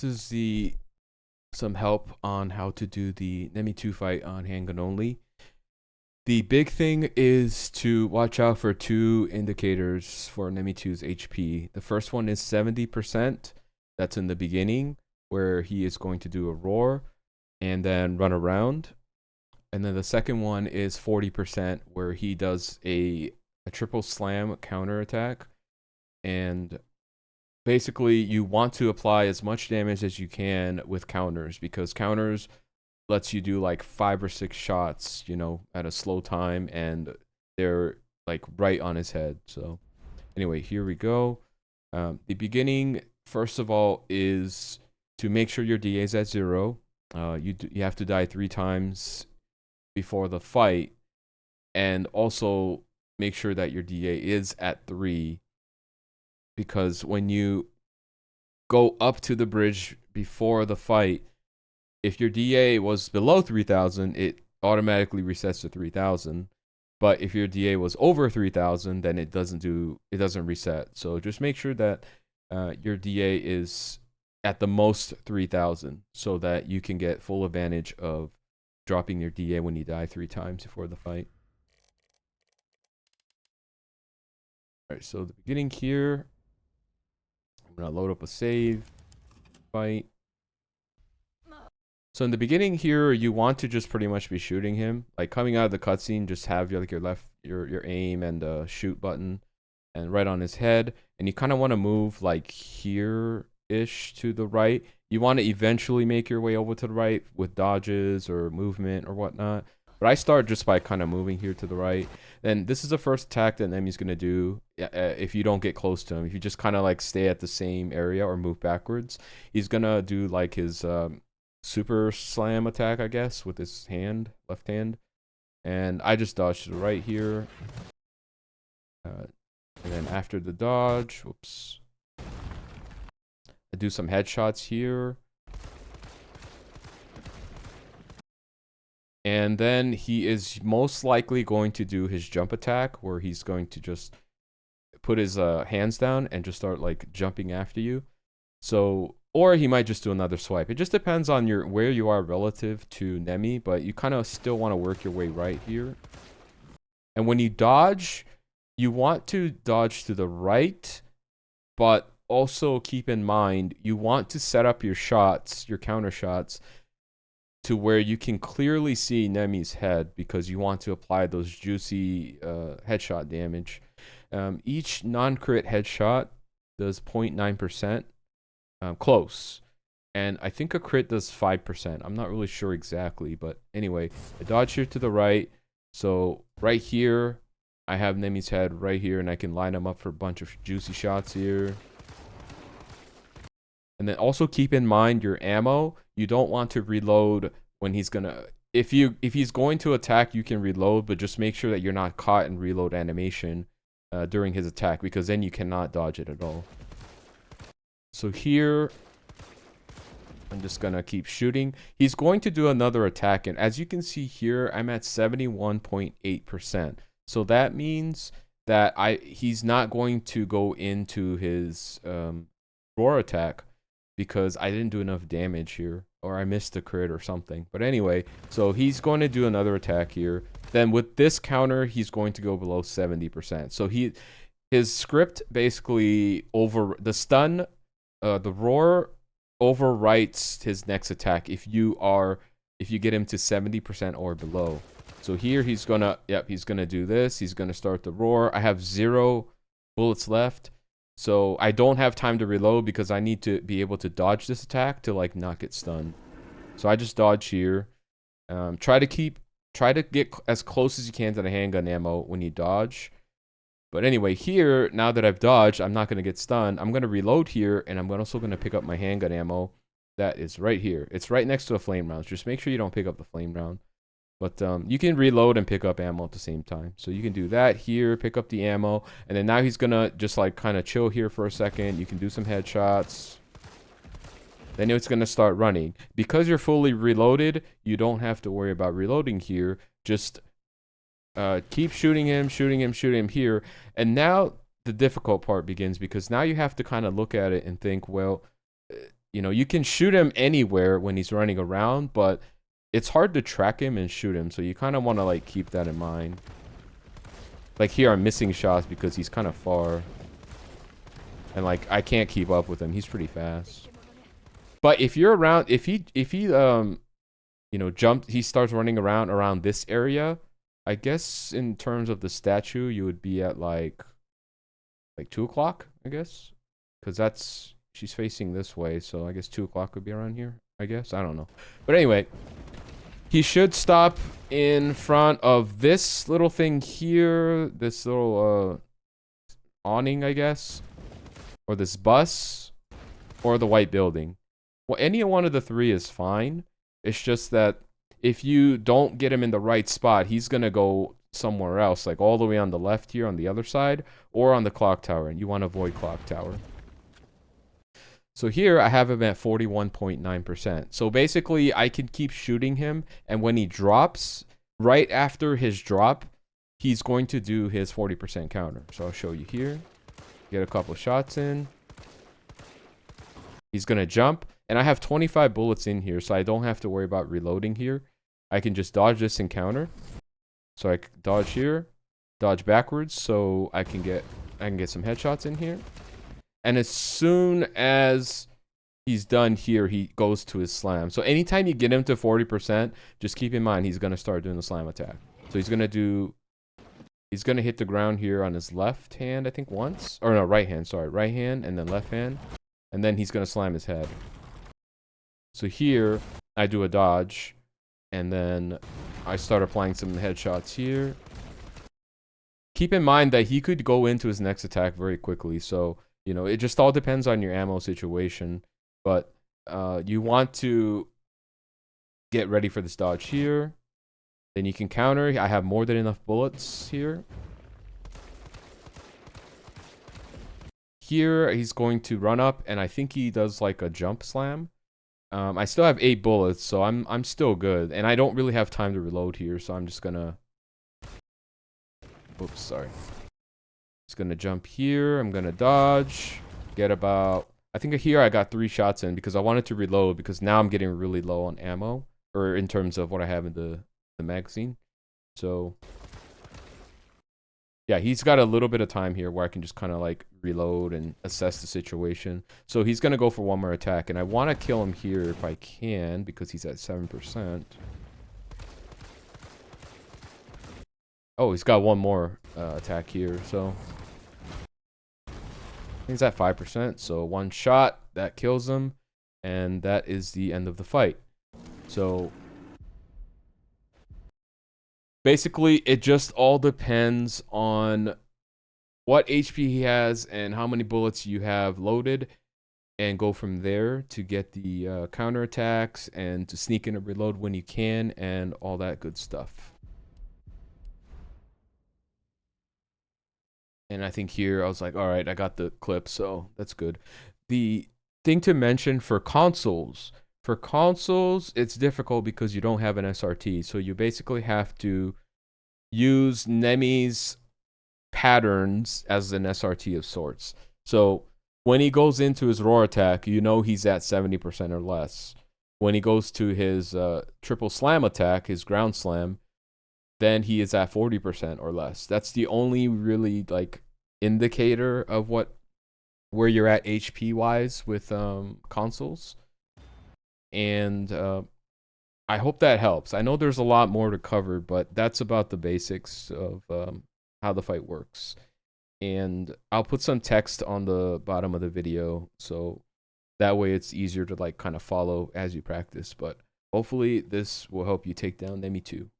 this is some help on how to do the Nemmy 2 fight on handgun only. The big thing is to watch out for two indicators for Nemmy 2's HP. The first one is 70%. That's in the beginning, where he is going to do a roar and then run around. And then the second one is 40%, where he does a triple slam counter attack. And basically, you want to apply as much damage as you can with counters, because counters lets you do like 5 or 6 shots, you know, at a slow time, and they're like right on his head. So anyway, here we go. The beginning, first of all, is to make sure your DA is at 0. You have to die 3 times before the fight, and also make sure that your DA is at 3, because when you go up to the bridge before the fight, if your DA was below 3,000, it automatically resets to 3,000. But if your DA was over 3,000, then it doesn't reset. So just make sure that your DA is at the most 3,000, so that you can get full advantage of dropping your DA when you die 3 times before the fight. All right, so the beginning here, I'm gonna load up a save fight. So in the beginning here, you want to just pretty much be shooting him. Like coming out of the cutscene, just have your aim and shoot button, and right on his head. And you kind of want to move like here-ish to the right. You want to eventually make your way over to the right with dodges or movement or whatnot. But I start just by kind of moving here to the right. Then this is the first attack that Nemmy's going to do if you don't get close to him. If you just kind of like stay at the same area or move backwards, he's going to do like his super slam attack, I guess, with his left hand. And I just dodged to the right here. And then after the dodge, whoops, I do some headshots here. And then he is most likely going to do his jump attack, where he's going to just put his hands down and just start like jumping after you. So, or he might just do another swipe. It just depends on where you are relative to Nemmy, but you kind of still want to work your way right here. And when you dodge, you want to dodge to the right, but also keep in mind, you want to set up your shots, your counter shots, to where you can clearly see Nemmy's head, because you want to apply those juicy headshot damage. Each non-crit headshot does 0.9%. Close, and I think a crit does 5%. I'm not really sure exactly, but anyway, I dodge here to the right. So right here, I have Nemmy's head right here, and I can line him up for a bunch of juicy shots here. And then also keep in mind your ammo. You don't want to reload when he's gonna. If he's going to attack, you can reload, but just make sure that you're not caught in reload animation during his attack, because then you cannot dodge it at all. So here, I'm just going to keep shooting. He's going to do another attack, and as you can see here, I'm at 71.8%. So that means that he's not going to go into his roar attack, because I didn't do enough damage here, or I missed a crit or something. But anyway, so he's going to do another attack here. Then with this counter, he's going to go below 70%. So his script basically the stun. The roar overwrites his next attack if you get him to 70% or below. So here he's gonna do this. He's gonna start the roar. I have 0 bullets left, so I don't have time to reload, because I need to be able to dodge this attack to like not get stunned. So I just dodge here. Try to get as close as you can to the handgun ammo when you dodge. But anyway, here, now that I've dodged, I'm not going to get stunned. I'm going to reload here, and I'm also going to pick up my handgun ammo. That is right here. It's right next to a flame round. Just make sure you don't pick up the flame round. But you can reload and pick up ammo at the same time. So you can do that here, pick up the ammo, and then now he's going to just like kind of chill here for a second. You can do some headshots. Then it's going to start running. Because you're fully reloaded, you don't have to worry about reloading here. Just keep shooting him here. And now the difficult part begins, because now you have to kind of look at it and think, well, you know, you can shoot him anywhere when he's running around, but it's hard to track him and shoot him, so you kind of want to like keep that in mind. Like here I'm missing shots because he's kind of far, and like I can't keep up with him. He's pretty fast. But if you're around, if he you know, he starts running around this area, I guess in terms of the statue you would be at like 2 o'clock, I guess, because that's, she's facing this way, so I guess 2 o'clock would be around here, I guess. I don't know, but anyway, he should stop in front of this little thing here, this little awning, I guess, or this bus, or the white building. Well, any one of the three is fine. It's just that if you don't get him in the right spot, he's gonna go somewhere else, like all the way on the left here on the other side, or on the clock tower, and you want to avoid clock tower. So here I have him at 41.9%. So basically I can keep shooting him, and when he drops, right after his drop, he's going to do his 40% counter. So I'll show you here. Get a couple shots in. He's gonna jump, and I have 25 bullets in here, so I don't have to worry about reloading here. I can just dodge this and counter. So I dodge here, dodge backwards, so I can get some headshots in here. And as soon as he's done here, he goes to his slam. So anytime you get him to 40%, just keep in mind he's gonna start doing the slam attack. So he's gonna hit the ground here on his left hand, I think once, or no, right hand. Sorry, right hand and then left hand, and then he's gonna slam his head. So here I do a dodge, and then I start applying some headshots here. Keep in mind that he could go into his next attack very quickly, so you know, it just all depends on your ammo situation, but you want to get ready for this dodge here. Then you can counter. I have more than enough bullets here. Here he's going to run up, and I think he does like a jump slam. I still have 8 bullets, so I'm still good, and I don't really have time to reload here, so I'm just gonna, oops, sorry. Just gonna jump here. I'm gonna dodge. Get about, I think here I got 3 shots in because I wanted to reload, because now I'm getting really low on ammo, or in terms of what I have in the magazine. So yeah, he's got a little bit of time here where I can just kind of like reload and assess the situation. So he's gonna go for one more attack, and I want to kill him here if I can because he's at 7%. Oh, he's got one more attack here, so he's at 5%. So one shot that kills him, and that is the end of the fight. So basically, it just all depends on what HP he has and how many bullets you have loaded, and go from there to get the counter attacks and to sneak in a reload when you can and all that good stuff. And I think here I was like, all right, I got the clip, so that's good. The thing to mention for consoles, it's difficult because you don't have an SRT. So you basically have to use Nemmy's patterns as an SRT of sorts. So when he goes into his roar attack, you know he's at 70% or less. When he goes to his triple slam attack, his ground slam, then he is at 40% or less. That's the only really like indicator of where you're at HP wise with consoles. And I hope that helps. I know there's a lot more to cover, but that's about the basics of how the fight works. And I'll put some text on the bottom of the video, so that way it's easier to like kind of follow as you practice. But hopefully this will help you take down Nemmy 2.